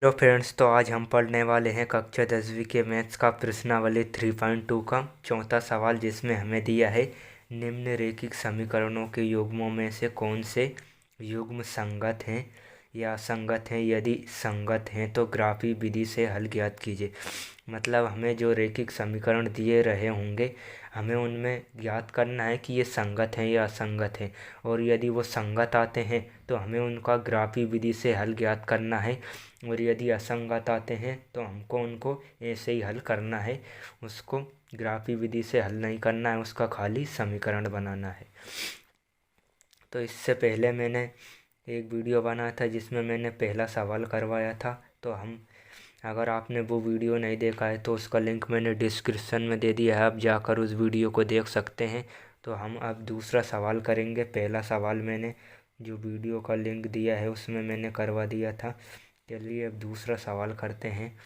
Hello friends, तो आज हम पढ़ने वाले हैं कक्षा 10वीं के मैथ्स का प्रश्नावली 3.2 का चौथा सवाल, जिसमें हमें दिया है निम्नलिखित समीकरणों के युग्मों में से कौन से युग्म संगत हैं या असंगत हैं। यदि संगत हैं तो ग्राफी विधि से हल ज्ञात कीजिए। मतलब हमें जो रैखिक समीकरण दिए रहे होंगे, हमें उनमें ज्ञात करना है कि ये संगत हैं या असंगत हैं, और यदि वो संगत आते हैं तो हमें उनका ग्राफी विधि से हल ज्ञात करना है, और यदि असंगत आते हैं तो हमको उनको ऐसे ही हल करना है। उसको ग्राफी विधि से हल नहीं करना है, उसका खाली समीकरण बनाना है। तो इससे पहले मैंने एक वीडियो बनाया था जिसमें मैंने पहला सवाल करवाया था। तो हम अगर आपने वो वीडियो नहीं देखा है तो उसका लिंक मैंने डिस्क्रिप्शन में दे दिया है, आप जाकर उस वीडियो को देख सकते हैं। तो हम अब दूसरा सवाल करेंगे। पहला सवाल मैंने जो वीडियो का लिंक दिया है उसमें मैंने करवा दिया था। चलिए अब दूसरा सवाल करते हैं।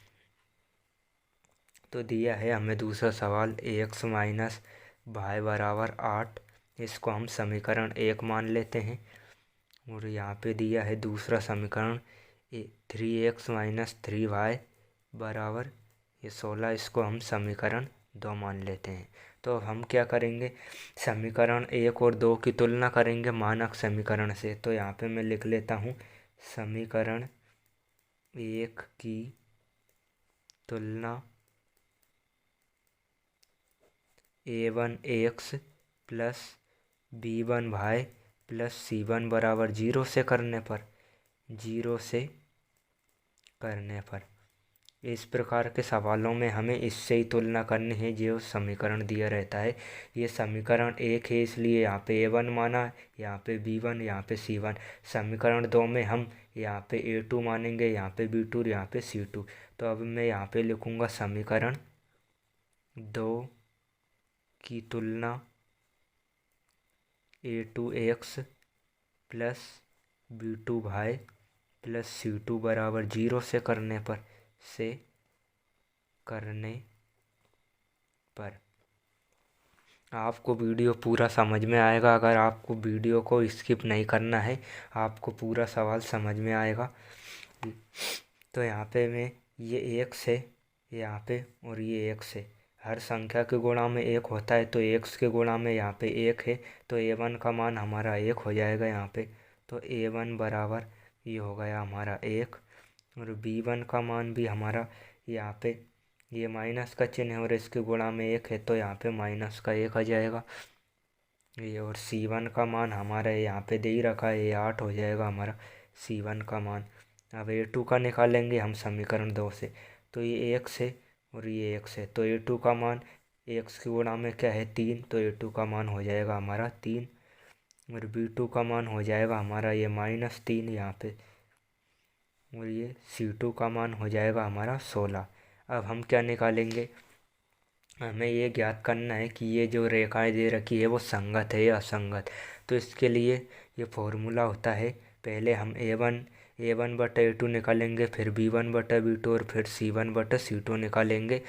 तो दिया है हमें दूसरा सवाल x माइनस वाई बराबर 8। इसको हम समीकरण 1 मान लेते हैं। और यहाँ पे दिया है दूसरा समीकरण 3x माइनस 3y बराबर ये 16। इसको हम समीकरण 2 मान लेते हैं। तो अब हम क्या करेंगे, समीकरण 1 और 2 की तुलना करेंगे मानक समीकरण से। तो यहाँ पे मैं लिख लेता हूँ समीकरण 1 की तुलना a1x plus b1y plus c1 बराबर 0 से करने पर इस प्रकार के सवालों में हमें इससे ही तुलना करनी है जो समीकरण दिया रहता है। ये समीकरण 1 है इसलिए यहाँ पे a1 माना, यहाँ पे b1, यहाँ पे c1। समीकरण 2 में हम यहाँ पे a2 मानेंगे, यहाँ पे b2, यहाँ पे c2। तो अब मैं यहाँ पे लिखूँगा समीकरण 2 की तुलना a2x plus b2y plus c2 बराबर 0 से करने पर आपको वीडियो पूरा समझ में आएगा। अगर आपको वीडियो को स्किप नहीं करना है, आपको पूरा सवाल समझ में आएगा। तो यहाँ पे मैं ये x है यहाँ पे, और ये x है। हर संख्या के गुणा में 1 होता है, तो x के गुणा में यहाँ पे 1 है, तो a1 का मान हमारा 1 हो जाएगा यहाँ पे। तो a1 बराबर ये हो गया हमारा 1, और b1 का मान भी हमारा यहाँ पे ये माइनस का चिन्ह है और इसके गुणा में 1 है, तो यहाँ पे माइनस का 1 आ जाएगा ये। और c1 का मान हमारा यहाँ पे दे ही रखा है, ये 8 हो जाएगा हमारा c1 का मान। अब a2 का निकालेंगे हम समीकरण 2 से। तो ये x है और ये x है, तो a2 का मान x के गुणा में क्या है 3, तो a2 का मान हो जाएगा हमारा 3, और b2 का मान हो जाएगा हमारा ये -3 यहाँ पे, और ये c2 का मान हो जाएगा हमारा 16। अब हम क्या निकालेंगे, हमें ये ज्ञात करना है कि ये जो रेखाएं दे रखी है वो संगत है या असंगत। तो इसके लिए ये फॉर्मूला होता है, पहले हम a1 बटा a2 निकालेंगे, फिर b1 बटा b2 और फिर c1 बटा c2 निकालेंगे।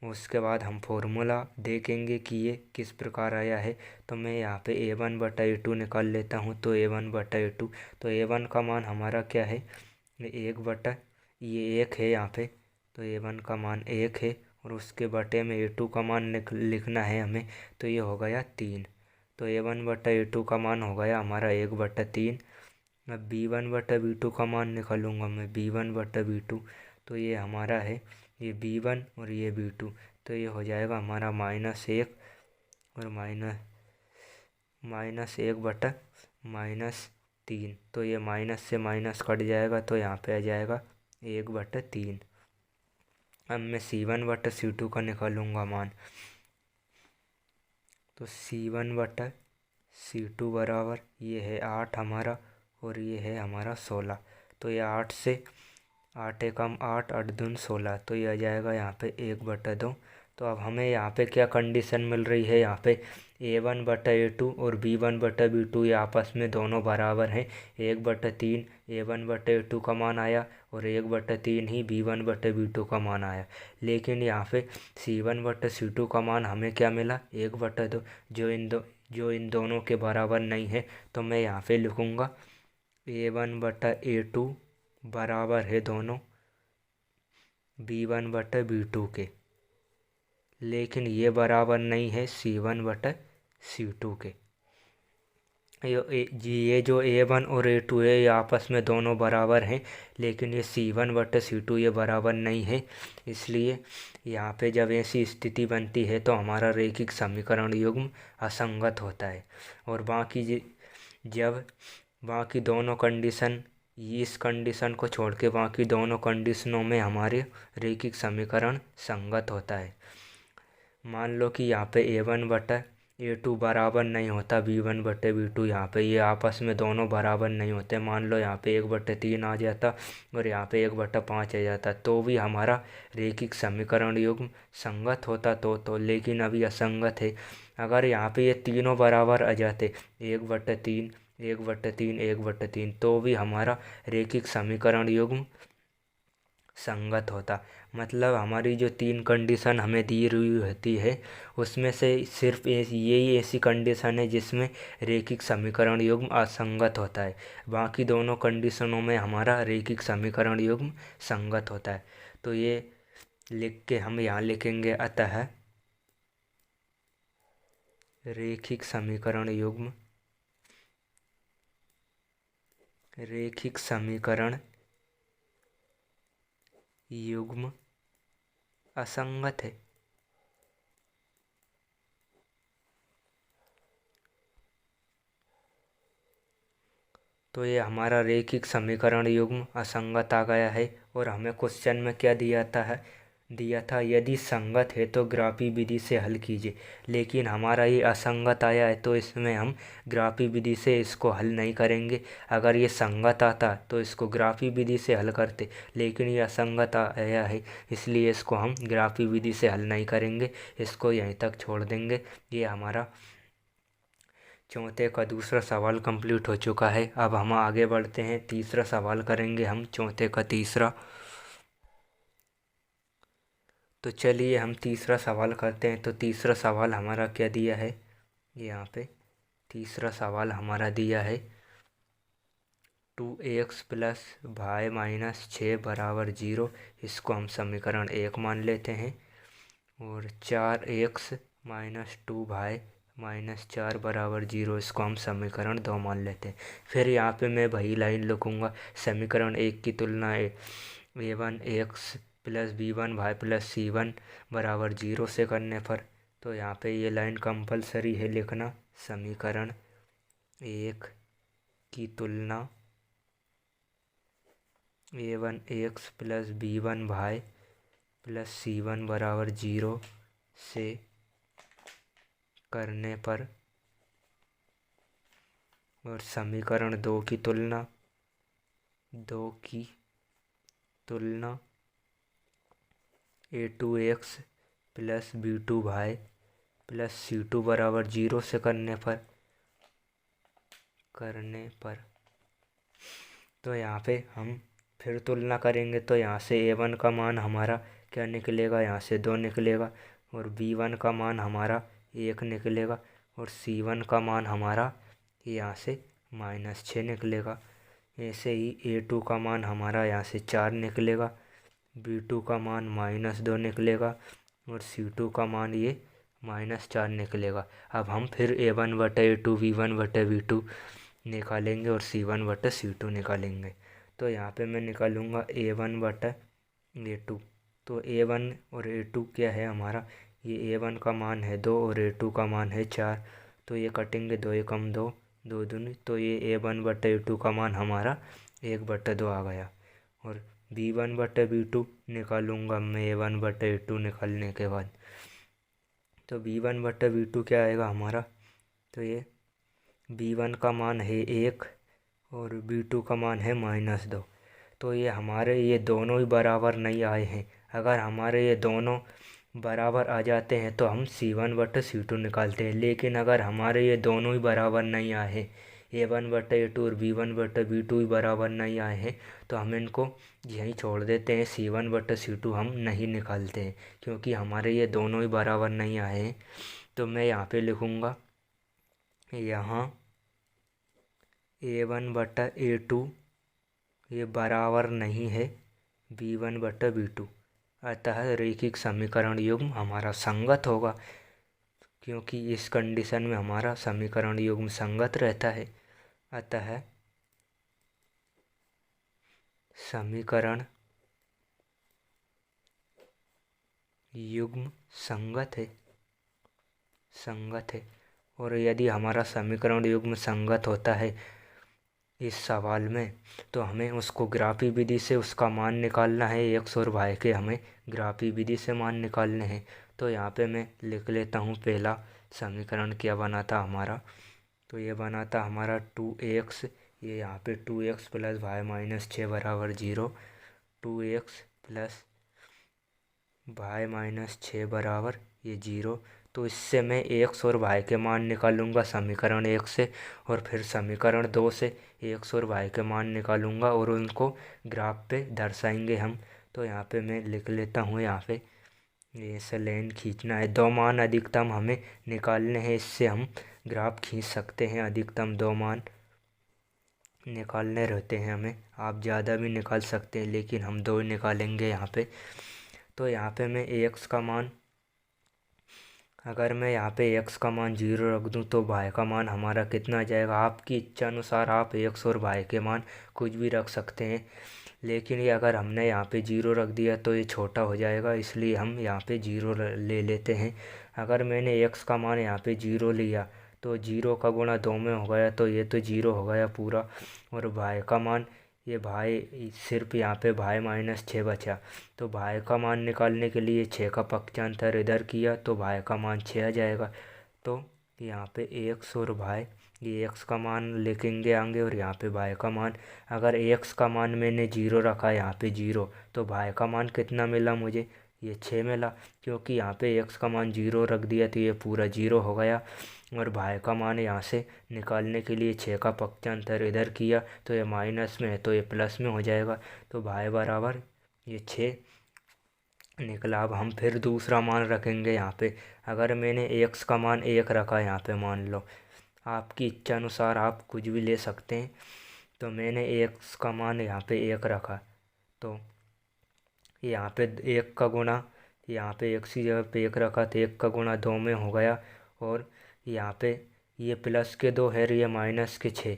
उसके बाद हम फॉर्मूला देखेंगे कि ये किस प्रकार आया है। तो मैं यहाँ पे a1 बटा a2 निकाल लेता हूँ। तो a1 बटा a2, तो a1 का मान हमारा क्या है, ये 1 बटा ये 1 है यहाँ पे, तो a1 का मान 1 है, और उसके बटे में a2 का मान लिखना है हमें, तो ये हो गया 3। तो a1 बटा a2 का मान हो गया हमारा 1/3। अब b1 बटा b2 का मान निकालूंगा मैं, b1 बटा b2, तो ये हमारा है ये b1 और ये b2, तो ये हो जाएगा हमारा -1 और -1/-3। तो ये माइनस से माइनस कट जाएगा, तो यहाँ पे आ जाएगा 1/3। अब मैं c1 बटा c2 का निकालूंगा मान। तो c1 बटा c2 बराबर ये है 8 हमारा, और ये है हमारा 16। तो ये 8 से 8 एकम 8, 8 दूनी 16, तो ये आ जाएगा यहाँ पे 1/2। तो अब हमें यहाँ पे क्या कंडीशन मिल रही है, यहाँ पे a1 बटा a2 और b1 बटा b2 ये आपस में दोनों बराबर हैं। 1/3 a1 बटा a2 का मान आया और 1/3 ही b1 बटा b2 का मान आया। लेकिन यहाँ पे c1 बटा c2 का मान हमें क्या मिला, 1/2, जो इन दोनों के बराबर नहीं है। तो मैं यहाँ पे लिखूँगा a1 बटा a2 बराबर है दोनों B1/B2 के, लेकिन ये बराबर नहीं है C1/C2 के। ये जो A1 और A2 है ये आपस में दोनों बराबर हैं, लेकिन ये C1/C2 ये बराबर नहीं है। इसलिए यहाँ पे जब ऐसी स्थिति बनती है तो हमारा रैखिक समीकरण युग्म असंगत होता है। और जब बाकी दोनों कंडीशन, इस कंडीशन को छोड़ के बाकी दोनों कंडीशनों में हमारे रैखिक समीकरण संगत होता है। मान लो कि यहाँ पे A1/A2 बराबर नहीं होता B1/B2, यहाँ पे ये आपस में दोनों बराबर नहीं होते। मान लो यहाँ पे 1/3 आ जाता और यहाँ पे 1/5 आ जाता, तो भी हमारा रैखिक समीकरण युग्म संगत होता तो लेकिन अभी असंगत है। अगर यहाँ पे ये तीनों बराबर आ जाते 1/3 1/3 1/3, तो भी हमारा रैखिक समीकरण युग्म संगत होता। मतलब हमारी जो तीन कंडीशन हमें दी हुई होती है उसमें से सिर्फ यही ऐसी कंडीशन है जिसमें रैखिक समीकरण युग्म असंगत होता है। बाकी दोनों कंडीशनों में हमारा रैखिक समीकरण युग्म संगत होता है। तो ये लिख के हम यहाँ लिखेंगे, अतः रैखिक समीकरण युग्म असंगत है। तो ये हमारा रैखिक समीकरण युग्म असंगत आ गया है। और हमें क्वेश्चन में क्या दिया था यदि संगत है तो ग्राफी विधि से हल कीजिए। लेकिन हमारा ये असंगत आया है तो इसमें हम ग्राफी विधि से इसको हल नहीं करेंगे। अगर ये संगत आता तो इसको ग्राफी विधि से हल करते, लेकिन ये असंगत आया है इसलिए इसको हम ग्राफी विधि से हल नहीं करेंगे, इसको यहीं तक छोड़ देंगे। ये हमारा चौथे का दूसरा सवाल कंप्लीट हो चुका है। अब हम आगे बढ़ते हैं, तीसरा सवाल करेंगे हम चौथे का तीसरा। तो चलिए हम तीसरा सवाल करते हैं। तो तीसरा सवाल हमारा क्या दिया है, यहाँ पे तीसरा सवाल हमारा दिया है 2x + y - 6 = 0। इसको हम समीकरण 1 मान लेते हैं। और 4x - 2y - 4 = 0, इसको हम समीकरण 2 मान लेते हैं। फिर यहाँ पे मैं वही लाइन लिखूँगा, समीकरण 1 की तुलना A1x + B1y + C1 = 0 से करने पर। तो यहाँ पे ये लाइन कंपलसरी है लिखना, समीकरण 1 की तुलना A1x + B1y + C1 = 0 से करने पर, और समीकरण 2 की तुलना A2x + B2y + C2 = 0 से करने पर। तो यहाँ पे हम फिर तुलना करेंगे तो यहाँ से A1 का मान हमारा क्या निकलेगा, यहाँ से 2 निकलेगा। और B1 का मान हमारा 1 निकलेगा। और C1 का मान हमारा यहाँ से -6 निकलेगा। ऐसे ही A2 का मान हमारा यहाँ से 4 निकलेगा, B2 का मान -2 निकलेगा और C2 का मान ये -4 निकलेगा। अब हम फिर A1/A2 B1/B2 निकालेंगे और C1/C2 निकालेंगे। तो यहाँ पे मैं निकालूँगा A1/A2। तो A1 और A2 क्या है हमारा, ये A1 का मान है 2 और A2 का मान है 4। तो ये कटेंगे, 2 एकम 2, 2 दूनी, तो ये A1/A2 का मान हमारा 1/2 आ गया। और B1/B2 निकालूँगा मैं A1/A2 निकालने के बाद। तो B1/B2 क्या आएगा हमारा, तो ये B1 का मान है 1 और B2 का मान है -2। तो ये हमारे ये दोनों ही बराबर नहीं आए हैं। अगर हमारे ये दोनों बराबर आ जाते हैं तो हम C1/C2 निकालते हैं, लेकिन अगर हमारे ये दोनों ही बराबर नहीं आए हैं, A1/A2 और B1/B2 ही बराबर नहीं आए हैं, तो हम इनको यहीं छोड़ देते हैं, C1/C2 हम नहीं निकालते हैं क्योंकि हमारे ये दोनों ही बराबर नहीं आए हैं। तो मैं यहाँ पे लिखूँगा, यहाँ A1/A2 ये बराबर नहीं है B1/B2। अतः रैखिक समीकरण युग्म हमारा संगत होगा, क्योंकि इस कंडीशन में हमारा समीकरण युग्म संगत रहता है। अतः समीकरण युग्म संगत है। और यदि हमारा समीकरण युग्म संगत होता है इस सवाल में, तो हमें उसको ग्राफी विधि से उसका मान निकालना है। एक्स और वाई के हमें ग्राफी विधि से मान निकालने हैं। तो यहाँ पे मैं लिख लेता हूँ पहला समीकरण क्या बना था हमारा। तो ये बना था हमारा 2x, ये यहाँ पे 2x प्लस वाई माइनस 6 बराबर 0, 2x प्लस वाई माइनस 6 बराबर ये 0। तो इससे मैं एक्स और वाई के मान निकालूंगा समीकरण 1 से, और फिर समीकरण 2 से एक्स और वाई के मान निकालूंगा और उनको ग्राफ पे दर्शाएंगे हम। तो यहाँ पे मैं लिख लेता हूँ, यहाँ पे ये से लाइन खींचना है। दो मान अधिकतम हमें निकालने हैं, इससे हम ग्राफ खींच सकते हैं। अधिकतम दो मान निकालने रहते हैं हमें, आप ज़्यादा भी निकाल सकते हैं, लेकिन हम दो निकालेंगे यहाँ पे। तो यहाँ पे मैं एक्स का मान, अगर मैं यहाँ पे एक्स का मान 0 रख दूँ तो वाई का मान हमारा कितना आ जाएगा। आपकी इच्छा अनुसार आप एक्स और वाई के मान कुछ भी रख सकते हैं, लेकिन ये अगर हमने यहाँ पे 0 रख दिया तो ये छोटा हो जाएगा, इसलिए हम यहाँ पे 0 ले लेते हैं। अगर मैंने एक्स का मान यहाँ पे 0 लिया तो 0 का गुणा 2 में हो गया, तो ये तो 0 हो गया पूरा। और वाई का मान, ये भाई सिर्फ यहाँ पे भाई माइनस 6 बचा, तो भाई का मान निकालने के लिए 6 का पक्षांतर इधर किया तो भाई का मान 6 आ जाएगा। तो यहाँ पे एक्स और भाई, ये एक्स का मान लिखेंगे आगे, और यहाँ पे भाई का मान। अगर एक्स का मान मैंने 0 रखा यहाँ पे 0, तो भाई का मान कितना मिला मुझे, ये 6 मिला, क्योंकि यहाँ पे एक्स का मान 0 रख दिया तो ये पूरा 0 हो गया। और भाई का मान यहाँ से निकालने के लिए 6 का पक्षांतर इधर किया तो ये माइनस में है तो ये प्लस में हो जाएगा। तो भाई बराबर ये 6 निकला। अब हम फिर दूसरा मान रखेंगे यहाँ पे। अगर मैंने एक्स का मान 1 रखा यहाँ पे, मान लो, आपकी इच्छा अनुसार आप कुछ भी ले सकते हैं। तो मैंने एक्स का मान यहाँ पे 1 रखा, तो यहाँ पे 1 का गुणा, यहाँ पे एक्स की जगह पे 1 रखा तो 1 का गुणा 2 में हो गया। और यहाँ पे ये प्लस के 2 है और ये माइनस के 6,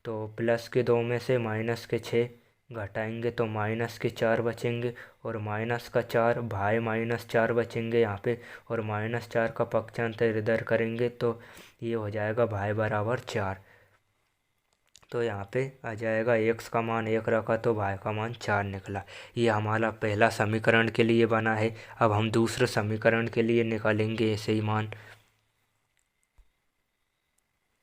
तो प्लस के 2 में से माइनस के 6 घटाएंगे तो माइनस के 4 बचेंगे, और माइनस का 4 भाई माइनस 4 बचेंगे यहाँ पे, और माइनस 4 का पक्षांतर इधर करेंगे तो ये हो जाएगा भाई बराबर 4। तो यहाँ पे आ जाएगा एक्स का मान 1 रखा तो भाई का मान 4 निकला। ये हमारा पहला समीकरण के लिए बना है। अब हम दूसरे समीकरण के लिए निकालेंगे ऐसे ही मान।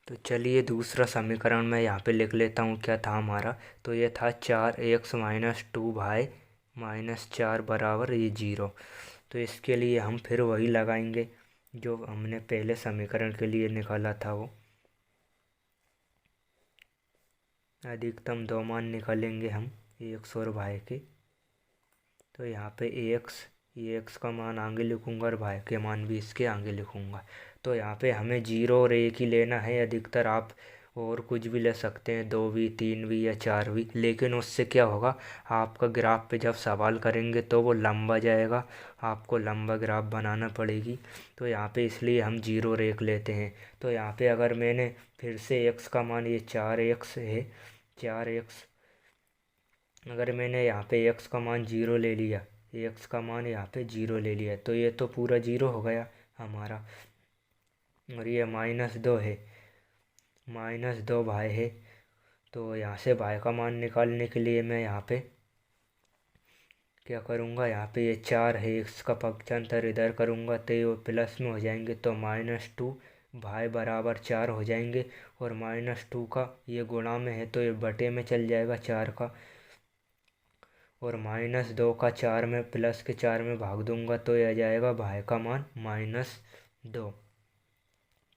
तो चलिए दूसरा समीकरण मैं यहाँ पे लिख लेता हूँ क्या था हमारा। तो ये था 4x माइनस 2 भाई माइनस 4 बराबर ये 0। तो इसके लिए हम फिर वही लगाएंगे जो हमने पहले समीकरण के लिए निकाला था, वो अधिकतम दो मान निकालेंगे हम एक्स और वाई के। तो यहाँ पे ये एक्स का मान आगे लिखूँगा और वाई के मान भी इसके आगे लिखूँगा। तो यहाँ पे हमें 0 और 1 ही लेना है। अधिकतर आप और कुछ भी ले सकते हैं, 2 भी, 3 भी या 4 भी, लेकिन उससे क्या होगा, आपका ग्राफ पे जब सवाल करेंगे तो वो लंबा जाएगा, आपको लंबा ग्राफ बनाना पड़ेगी। तो यहाँ पे इसलिए हम 0 और 1 लेते हैं। तो यहाँ पे अगर मैंने फिर से एक्स का मान, ये 4x है, 4x, अगर मैंने यहाँ पे एक्स का मान 0 ले लिया, एक्स का मान यहाँ पे 0 ले लिया, तो ये तो पूरा 0 हो गया हमारा। और ये -2 है, -2 भाई है। तो यहाँ से भाई का मान निकालने के लिए मैं यहाँ पे क्या करूँगा, यहाँ पे ये 4 है, इसका पक्षांतर इधर करूँगा तो ये प्लस में हो जाएंगे, तो -2 भाई बराबर 4 हो जाएंगे। और -2 का ये गुणा में है तो ये बटे में चल जाएगा 4 का, और -2 का 4 में प्लस के 4 में भाग दूंगा तो ये आ जाएगा भाई का मान -2।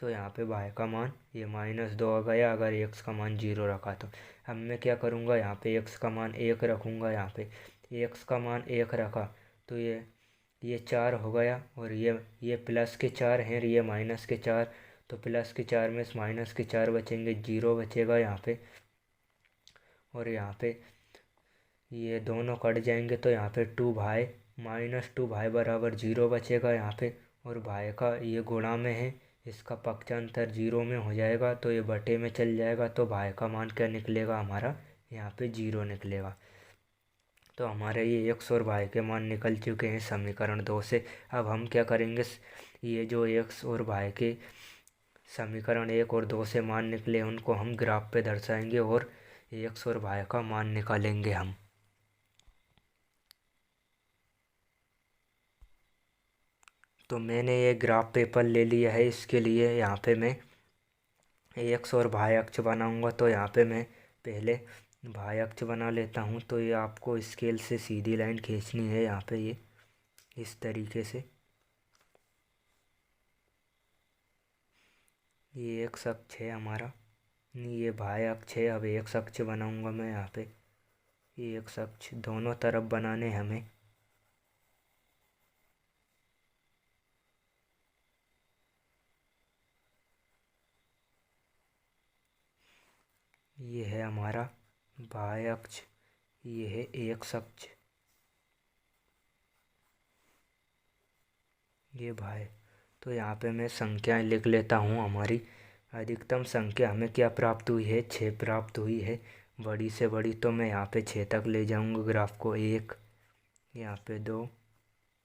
तो यहाँ पे भाई का मान ये -2 आ गया अगर एक्स का मान 0 रखा तो। अब मैं क्या करूँगा, यहाँ पे एक्स का मान 1 रखूँगा। यहाँ पे एक्स का मान 1 रखा तो ये 4 हो गया, और ये प्लस के 4 हैं और ये माइनस के 4, तो प्लस के 4 में से माइनस के 4 बचेंगे, 0 बचेगा यहाँ पे। और यहाँ पे ये दोनों कट जाएंगे तो यहाँ पे 2 भाई -2 भाई बराबर 0 बचेगा यहाँ पे, और भाई का ये गुणा में है, इसका पक्षांतर 0 में हो जाएगा तो ये बटे में चल जाएगा, तो भाई का मान क्या निकलेगा हमारा, यहाँ पे 0 निकलेगा। तो हमारे ये x और y के मान निकल चुके हैं समीकरण 2 से। अब हम क्या करेंगे, ये जो x और y के समीकरण 1 और 2 से मान निकले उनको हम ग्राफ पे दर्शाएंगे और x और y का मान निकालेंगे हम। तो मैंने ये ग्राफ पेपर ले लिया है, इसके लिए यहाँ पे मैं x और y अक्ष बनाऊंगा। तो यहाँ पे मैं पहले y अक्ष बना लेता हूँ। तो ये आपको स्केल से सीधी लाइन खींचनी है यहाँ पे, ये इस तरीके से। ये x अक्ष है हमारा, ये y अक्ष है। अब x अक्ष बनाऊंगा मैं यहाँ पे, ये x अक्ष दोनों तरफ बनाने हमें। ये है हमारा y अक्ष, ये है x अक्ष, ये y। तो यहाँ पे मैं संख्याएं लिख लेता हूँ। हमारी अधिकतम संख्या हमें क्या प्राप्त हुई है, 6 प्राप्त हुई है, बड़ी से बड़ी। तो मैं यहाँ पे 6 तक ले जाऊँगा ग्राफ को। 1, यहाँ पे 2,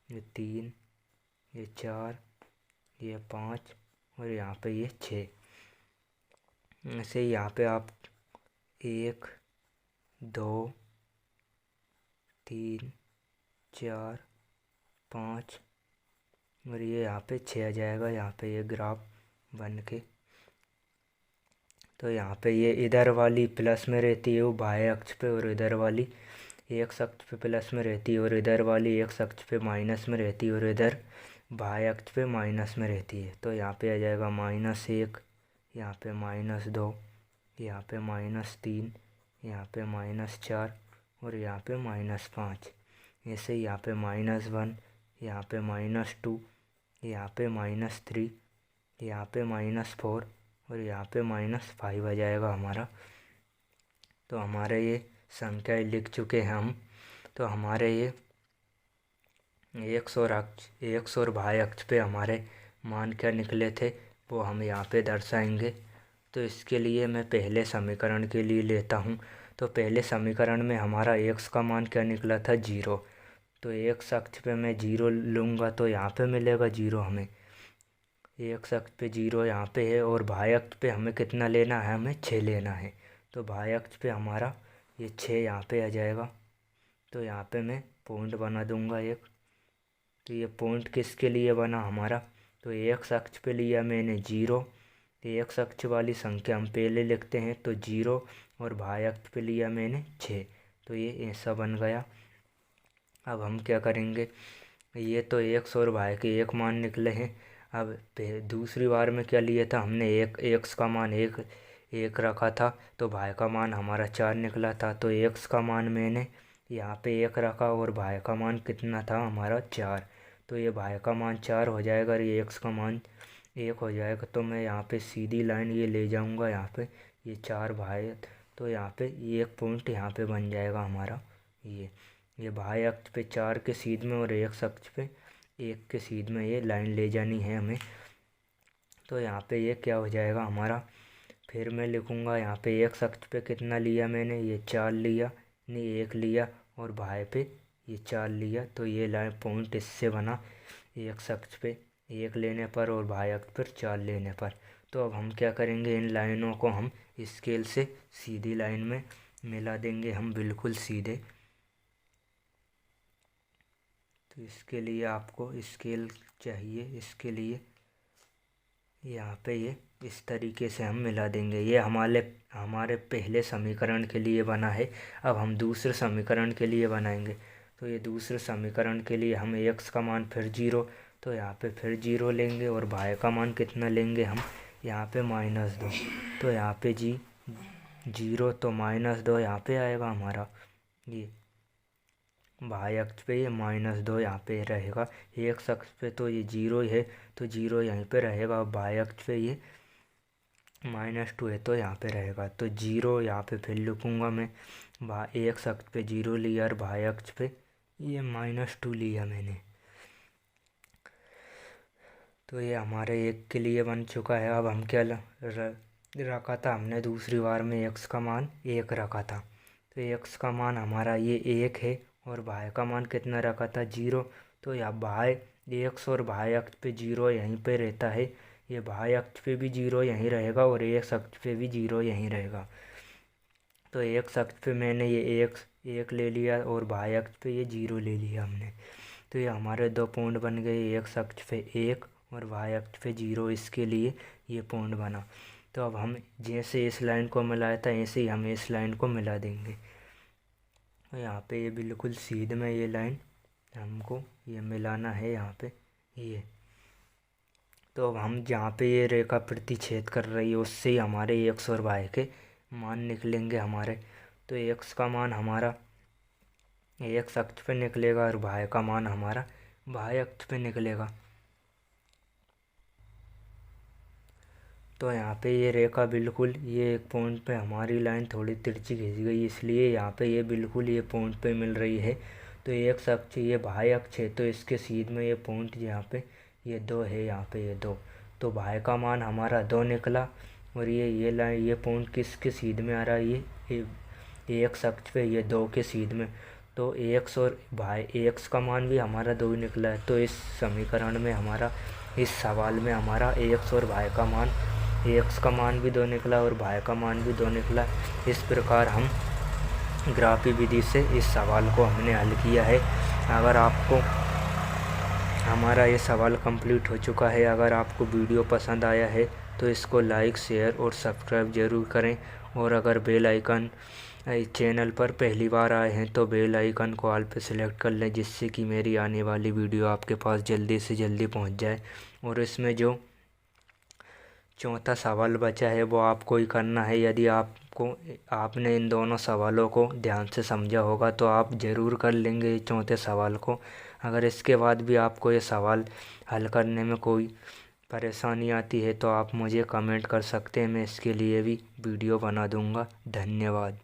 ये 3, ये 4, ये 5 और यहाँ पे ये 6। ऐसे ही यहाँ पे आप 1, 2, 3, 4, 5 और ये यहाँ पे 6 आ जाएगा यहाँ पे ये ग्राफ बन के। तो यहाँ पे ये इधर वाली प्लस में रहती है वो बाएं अक्ष पे, और इधर वाली x अक्ष पे प्लस में रहती है, और इधर वाली x अक्ष पे माइनस में रहती है, और इधर बाएं अक्ष पे माइनस में रहती है। तो यहाँ पे आ जाएगा -1, यहाँ पे -2, यहाँ पे -3, यहाँ पे -4 और यहाँ पे -5। ऐसे यहाँ पे -1, यहाँ पे -2, यहाँ पे -3, यहाँ पे -4 और यहाँ पे -5 आ जाएगा हमारा। तो हमारे ये संख्याएं लिख चुके हैं हम। तो हमारे ये x और y अक्ष पे हमारे मान क्या निकले थे वो हम यहाँ पे दर्शाएंगे। तो इसके लिए मैं पहले समीकरण के लिए लेता हूँ। तो पहले समीकरण में हमारा x का मान क्या निकला था, 0। तो x अक्ष पे मैं 0 लूँगा तो यहाँ पे मिलेगा 0 हमें। x अक्ष पे 0 यहाँ पे है, और y अक्ष पे हमें कितना लेना है, हमें 6 लेना है। तो y अक्ष पे हमारा ये 6 यहाँ पे आ जाएगा। तो यहाँ पे मैं पॉइंट बना दूँगा एक। तो ये पॉइंट किसके लिए बना हमारा, तो x अक्ष पे लिया मैंने 0। x अक्ष वाली संख्या हम पहले लिखते हैं, तो 0 और y अक्ष पे लिया मैंने 6। तो ये ऐसा बन गया। अब हम क्या करेंगे, ये तो x और y के एक मान निकले हैं। अब दूसरी बार में क्या लिया था हमने, x का मान एक रखा था, तो y का मान हमारा 4 निकला था। तो x का मान मैंने यहाँ पे 1 रखा और y का मान कितना था हमारा, 4। तो ये y का मान 4 हो जाएगा और ये x का मान 1 हो जाएगा। तो मैं यहाँ पे सीधी लाइन ये ले जाऊँगा यहाँ पे, ये 4 y। तो यहाँ पे ये एक पॉइंट यहाँ पे बन जाएगा हमारा। ये y अक्ष पे 4 के सीध में और x अक्ष पे 1 के सीध में ये लाइन ले जानी है हमें। तो यहाँ पे ये क्या हो जाएगा हमारा, फिर मैं लिखूँगा यहाँ पे x अक्ष पे कितना लिया मैंने, ये 4 लिया, नहीं 1 लिया, और y पे ये 4 लिया। तो ये लाइन पॉइंट इससे बना, x अक्ष पे 1 लेने पर और y अक्ष पर 4 लेने पर। तो अब हम क्या करेंगे, इन लाइनों को हम स्केल से सीधी लाइन में मिला देंगे हम, बिल्कुल सीधे। तो इसके लिए आपको स्केल चाहिए, इसके लिए यहाँ पे ये इस तरीके से हम मिला देंगे। ये हमारे पहले समीकरण के लिए बना है। अब हम दूसरे समीकरण के लिए बनाएंगे। तो ये दूसरे समीकरण के लिए हम x का मान फिर 0, तो यहाँ पे फिर 0 लेंगे, और y का मान कितना लेंगे हम, यहाँ पे -2। तो यहाँ पे 0, तो -2 यहाँ पे आएगा हमारा। ये y अक्ष पे ये -2 यहाँ पे रहेगा, x अक्ष पे तो ये 0 है, तो 0 यहीं पे रहेगा। और y अक्ष पे ये -2 है तो यहाँ पे रहेगा। तो 0 यहाँ पे फिर लिखूँगा मैं, x अक्ष पे 0 लिया और y अक्ष पे ये -2 लिया मैंने। तो ये हमारे 1 के लिए बन चुका है। अब हम क्या रखा था हमने दूसरी बार में x का मान 1 रखा था। तो x का मान हमारा ये 1 है और y का मान कितना रखा था 0। तो यहाँ x और y अक्ष पे 0 यहीं पे रहता है। ये y अक्ष पे भी 0 यहीं रहेगा और x अक्ष पे भी 0 यहीं रहेगा। तो x अक्ष पे मैंने ये x 1 ले लिया और y अक्ष पे ये 0 ले लिया हमने। तो ये हमारे 2 पॉइंट बन गए, x अक्ष पे 1 और y अक्ष पे 0। इसके लिए ये पॉइंट बना। तो अब हम जैसे इस लाइन को मिलाया था ऐसे ही हम इस लाइन को मिला देंगे। तो यहाँ पे ये बिल्कुल सीधे में ये लाइन हमको ये मिलाना है यहाँ पे ये। तो अब हम जहाँ पे ये रेखा प्रतिच्छेद कर रही है उससे ही हमारे x और y के मान निकलेंगे हमारे। तो x का मान हमारा x अक्ष पे निकलेगा और y का मान हमारा y अक्ष पे निकलेगा। तो यहाँ पे ये रेखा बिल्कुल ये एक पॉइंट पे हमारी लाइन थोड़ी तिरछी खींच गई, इसलिए यहाँ पे ये बिल्कुल ये पॉइंट पे मिल रही है। तो x अक्ष ये y अक्ष है, तो इसके सीध में ये पॉइंट यहाँ पे ये 2 है, यहाँ पे ये 2। तो y का मान हमारा 2 निकला। और ये लाइन ये पॉइंट किसके सीध में आ रहा है, ये x अक्ष पे ये 2 के सीध में। तो x और y x का मान भी हमारा 2 निकला है। तो इस समीकरण में हमारा इस सवाल में हमारा x और y का मान x का मान भी 2 निकला और y का मान भी 2 निकला। इस प्रकार हम ग्राफी विधि से इस सवाल को हमने हल किया है। अगर आपको हमारा ये सवाल कंप्लीट हो चुका है। अगर आपको वीडियो पसंद आया है तो इसको लाइक शेयर और सब्सक्राइब ज़रूर करें। और अगर बेल आइकन चैनल पर पहली बार आए हैं तो बेल आइकन को ऑल पे सिलेक्ट कर लें, जिससे कि मेरी आने वाली वीडियो आपके पास जल्दी से जल्दी पहुंच जाए। और इसमें जो चौथा सवाल बचा है वो आपको ही करना है। यदि आपने इन दोनों सवालों को ध्यान से समझा होगा तो आप ज़रूर कर लेंगे चौथे सवाल को। अगर इसके बाद भी आपको ये सवाल हल करने में कोई परेशानी आती है तो आप मुझे कमेंट कर सकते हैं, मैं इसके लिए भी वीडियो बना दूंगा। धन्यवाद।